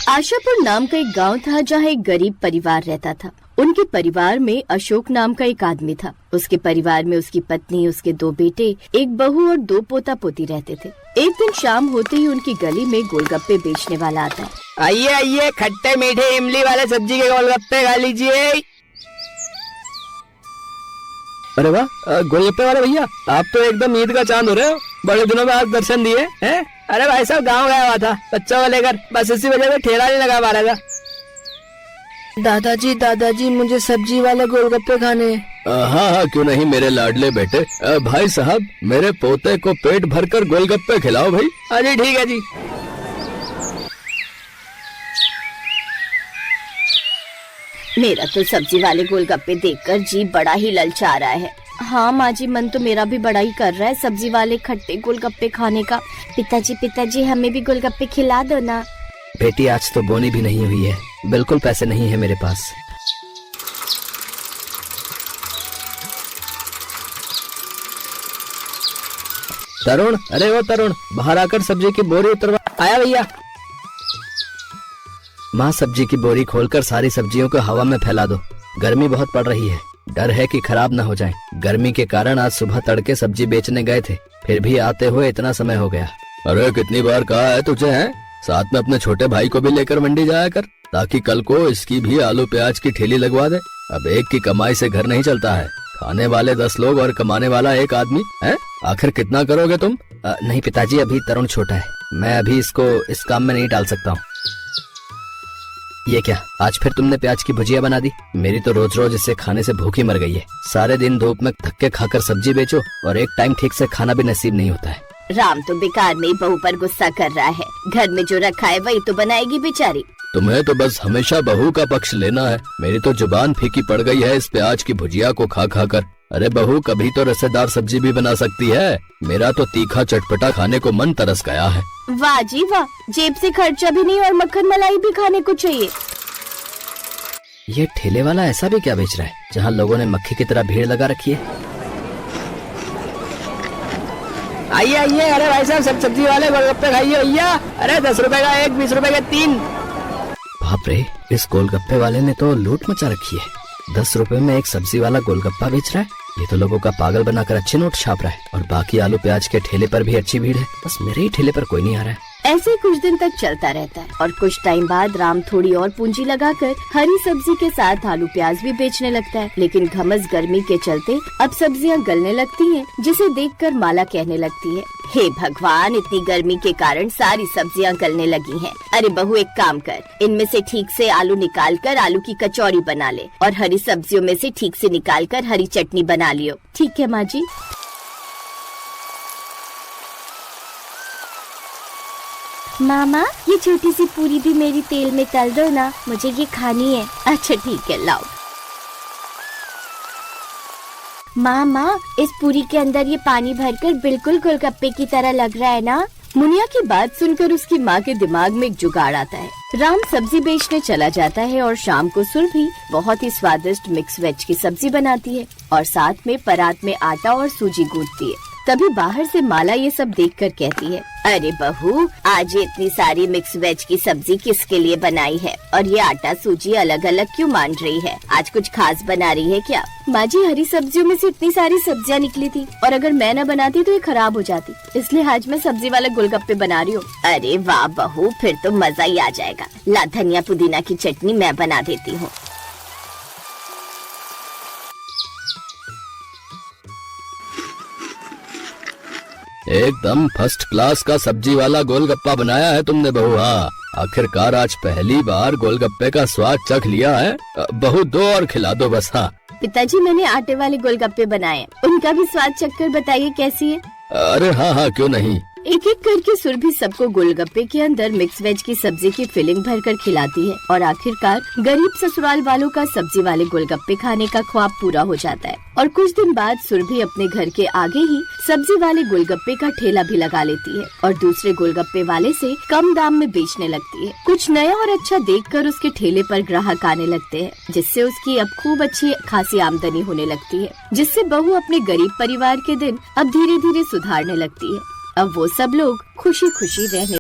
आशापुर नाम का एक गांव था जहां एक गरीब परिवार रहता था। उनके परिवार में अशोक नाम का एक आदमी था। उसके परिवार में उसकी पत्नी, उसके 2 बेटे, एक बहू और 2 पोता पोती रहते थे। एक दिन शाम होते ही उनकी गली में गोलगप्पे बेचने वाला आता है। आइए आइए, खट्टे मीठे इमली वाले सब्जी के गोलगप्पे खा लीजिए। अरे वाह, गोलगप्पे वाले भैया, आप तो एकदम ईद का चांद हो रहे हो। बड़े दिनों में आप दर्शन दिए हैं। अरे भाई साहब, गाँव गया हुआ था बच्चों को लेकर, बस इसी वजह से ठेला नहीं लगा पा रहा था। दादाजी मुझे सब्जी वाले गोलगप्पे खाने। हाँ हाँ, क्यों नहीं मेरे लाडले बेटे। भाई साहब, मेरे पोते को पेट भरकर गोलगप्पे खिलाओ भाई। अरे ठीक है जी। मेरा तो सब्जी वाले गोलगप्पे देखकर जी बड़ा ही ललचा रहा है। हाँ माँ जी, मन तो मेरा भी बड़ा ही कर रहा है सब्जी वाले खट्टे गोलगप्पे खाने का। पिताजी हमें भी गोलगप्पे खिला दो ना। बेटी, आज तो बोनी भी नहीं हुई है, बिल्कुल पैसे नहीं है मेरे पास। तरुण, अरे वो तरुण, बाहर आकर सब्जी की बोरी उतरवा। आया भैया। माँ, सब्जी की बोरी खोलकर सारी सब्जियों को हवा में फैला दो। गर्मी बहुत पड़ रही है, डर है कि खराब न हो जाए। गर्मी के कारण आज सुबह तड़के सब्जी बेचने गए थे, फिर भी आते हुए इतना समय हो गया। अरे कितनी बार कहा है तुझे, है साथ में अपने छोटे भाई को भी लेकर मंडी जाया कर, ताकि कल को इसकी भी आलू प्याज की ठेली लगवा दे। अब एक की कमाई से घर नहीं चलता है। खाने वाले 10 लोग और कमाने वाला एक आदमी है। आखिर कितना करोगे तुम? नहीं पिताजी, अभी तरुण छोटा है, मैं अभी इसको इस काम में नहीं डाल सकता हूँ। ये क्या, आज फिर तुमने प्याज की भुजिया बना दी? मेरी तो रोज रोज इसे खाने से भूखी मर गई है। सारे दिन धूप में धक्के खाकर सब्जी बेचो और एक टाइम ठीक से खाना भी नसीब नहीं होता है। राम तो बेकार में बहू पर गुस्सा कर रहा है। घर में जो रखा है वही तो बनाएगी बेचारी। तुम्हें तो बस हमेशा बहू का पक्ष लेना है। मेरी तो जुबान फीकी पड़ गई है इस प्याज की भुजिया को खा खा कर। अरे बहू, कभी तो रसेदार सब्जी भी बना सकती है। मेरा तो तीखा चटपटा खाने को मन तरस गया है। वाह जी वाह, जेब से खर्चा भी नहीं और मक्खन मलाई भी खाने को चाहिए। ये ठेले वाला ऐसा भी क्या बेच रहा है जहाँ लोगों ने मक्खी की तरह भीड़ लगा रखी है? आइए आइए, अरे भाई साहब, सब सब्जी वाले गोलगप्पे खाइए भैया। अरे 10 रुपए का एक, 20 रुपए के 3। बाप रे, इस गोलगप्पे वाले ने तो लूट मचा रखी है। 10 रुपए में एक सब्जी वाला गोलगप्पा बेच रहा है। ये तो लोगों का पागल बनाकर अच्छे नोट छाप रहा है। और बाकी आलू प्याज के ठेले पर भी अच्छी भीड़ है, बस मेरे ही ठेले पर कोई नहीं आ रहा है। ऐसे कुछ दिन तक चलता रहता है और कुछ टाइम बाद राम थोड़ी और पूंजी लगाकर हरी सब्जी के साथ आलू प्याज भी बेचने लगता है। लेकिन घमस गर्मी के चलते अब सब्जियां गलने लगती हैं, जिसे देखकर माला कहने लगती है, हे भगवान, इतनी गर्मी के कारण सारी सब्जियां गलने लगी हैं। अरे बहू, एक काम कर, इनमें से ठीक से आलू निकाल कर आलू की कचौरी बना ले और हरी सब्जियों में से ठीक से निकाल कर हरी चटनी बना लियो। ठीक है माँ जी। मामा, ये छोटी सी पूरी भी मेरी तेल में तल दो ना, मुझे ये खानी है। अच्छा ठीक है, लाओ। मामा, इस पूरी के अंदर ये पानी भरकर बिल्कुल गोलगप्पे की तरह लग रहा है ना? मुनिया की बात सुनकर उसकी माँ के दिमाग में एक जुगाड़ आता है। राम सब्जी बेचने चला जाता है और शाम को सुरभि बहुत ही स्वादिष्ट मिक्स वेज की सब्जी बनाती है और साथ में परात में आटा और सूजी गूंथती है। तभी बाहर से माला ये सब देखकर कहती है, अरे बहू, आज ये इतनी सारी मिक्स वेज की सब्जी किसके लिए बनाई है और ये आटा सूजी अलग अलग क्यों मान रही है? आज कुछ खास बना रही है क्या? माँ जी, हरी सब्जियों में से इतनी सारी सब्जियाँ निकली थी और अगर मैं न बनाती तो ये खराब हो जाती, इसलिए आज मैं सब्जी वाले गोलगप्पे बना रही हूँ। अरे वाह बहू, फिर तो मजा ही आ जाएगा। ला, धनिया पुदीना की चटनी मैं बना देती हूँ। एकदम फर्स्ट क्लास का सब्जी वाला गोलगप्पा बनाया है तुमने बहू। हाँ, आखिरकार आज पहली बार गोलगप्पे का स्वाद चख लिया है। बहू, 2 और खिला दो बस। हाँ पिताजी, मैंने आटे वाले गोलगप्पे बनाए, उनका भी स्वाद चखकर बताइए कैसी है। अरे हाँ हाँ, क्यों नहीं। एक एक करके सुरभि सबको गोलगप्पे के अंदर मिक्स वेज की सब्जी की फिलिंग भरकर खिलाती है और आखिरकार गरीब ससुराल वालों का सब्जी वाले गोलगप्पे खाने का ख्वाब पूरा हो जाता है। और कुछ दिन बाद सुरभि अपने घर के आगे ही सब्जी वाले गोलगप्पे का ठेला भी लगा लेती है और दूसरे गोलगप्पे वाले से कम दाम में बेचने लगती है। कुछ नया और अच्छा देखकर उसके ठेले पर ग्राहक आने लगते हैं, जिससे उसकी अब खूब अच्छी खासी आमदनी होने लगती है, जिससे बहू अपने गरीब परिवार के दिन अब धीरे धीरे सुधारने लगती है। अब वो सब लोग खुशी खुशी रहने